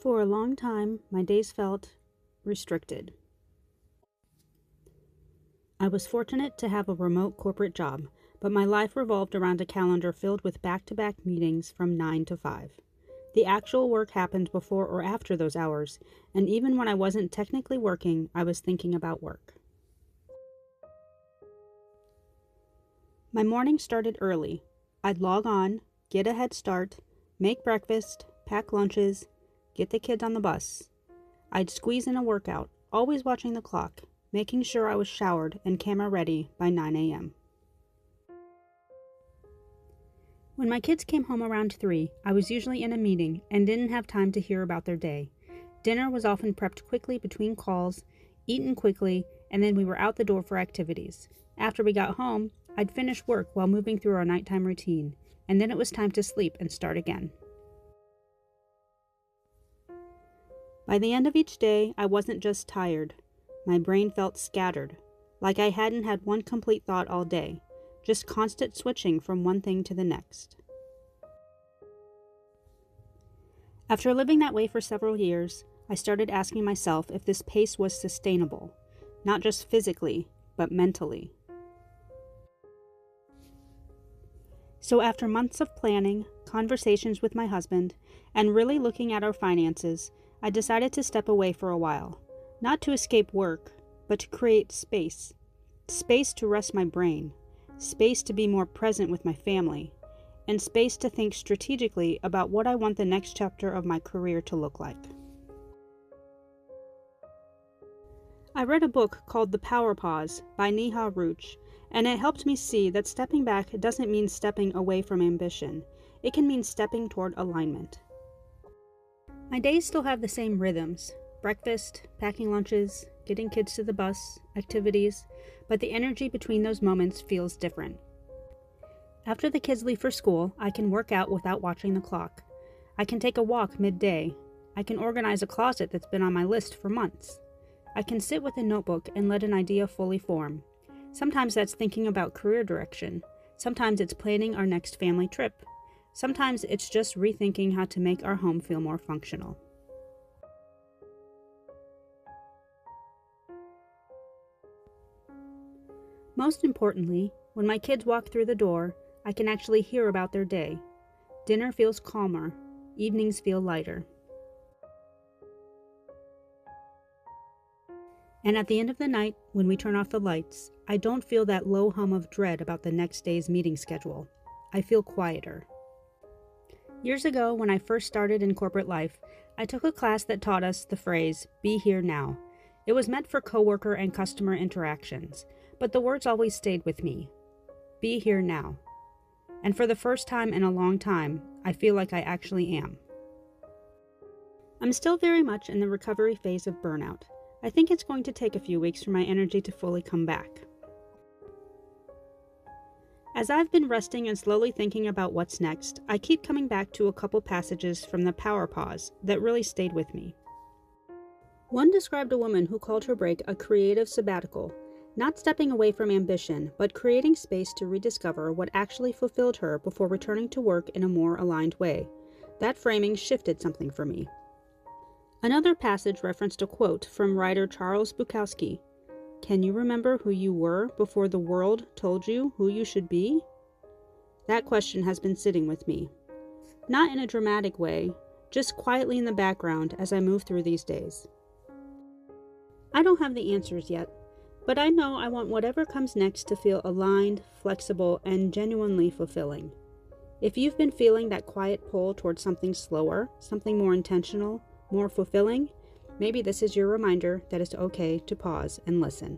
For a long time, my days felt restricted. I was fortunate to have a remote corporate job, but my life revolved around a calendar filled with back-to-back meetings from 9 to 5. The actual work happened before or after those hours, and even when I wasn't technically working, I was thinking about work. My morning started early. I'd log on, get a head start, make breakfast, pack lunches, get the kids on the bus. I'd squeeze in a workout, always watching the clock, making sure I was showered and camera ready by 9 a.m. When my kids came home around 3, I was usually in a meeting and didn't have time to hear about their day. Dinner was often prepped quickly between calls, eaten quickly, and then we were out the door for activities. After we got home, I'd finish work while moving through our nighttime routine, and then it was time to sleep and start again. By the end of each day, I wasn't just tired. My brain felt scattered, like I hadn't had one complete thought all day, just constant switching from one thing to the next. After living that way for several years, I started asking myself if this pace was sustainable, not just physically, but mentally. So after months of planning, conversations with my husband, and really looking at our finances, I decided to step away for a while, not to escape work, but to create space. Space to rest my brain, space to be more present with my family, and space to think strategically about what I want the next chapter of my career to look like. I read a book called The Power Pause by Neha Ruch, and it helped me see that stepping back doesn't mean stepping away from ambition. It can mean stepping toward alignment. My days still have the same rhythms: breakfast, packing lunches, getting kids to the bus, activities, but the energy between those moments feels different. After the kids leave for school, I can work out without watching the clock. I can take a walk midday. I can organize a closet that's been on my list for months. I can sit with a notebook and let an idea fully form. Sometimes that's thinking about career direction. Sometimes it's planning our next family trip. Sometimes it's just rethinking how to make our home feel more functional. Most importantly, when my kids walk through the door, I can actually hear about their day. Dinner feels calmer. Evenings feel lighter. And at the end of the night, when we turn off the lights, I don't feel that low hum of dread about the next day's meeting schedule. I feel quieter. Years ago, when I first started in corporate life, I took a class that taught us the phrase, "Be here now." It was meant for coworker and customer interactions, but the words always stayed with me. Be here now. And for the first time in a long time, I feel like I actually am. I'm still very much in the recovery phase of burnout. I think it's going to take a few weeks for my energy to fully come back. As I've been resting and slowly thinking about what's next, I keep coming back to a couple passages from the Power Pause that really stayed with me. One described a woman who called her break a creative sabbatical, not stepping away from ambition, but creating space to rediscover what actually fulfilled her before returning to work in a more aligned way. That framing shifted something for me. Another passage referenced a quote from writer Charles Bukowski. "Can you remember who you were before the world told you who you should be?" That question has been sitting with me. Not in a dramatic way, just quietly in the background as I move through these days. I don't have the answers yet, but I know I want whatever comes next to feel aligned, flexible, and genuinely fulfilling. If you've been feeling that quiet pull towards something slower, something more intentional, more fulfilling, maybe this is your reminder that it's okay to pause and listen.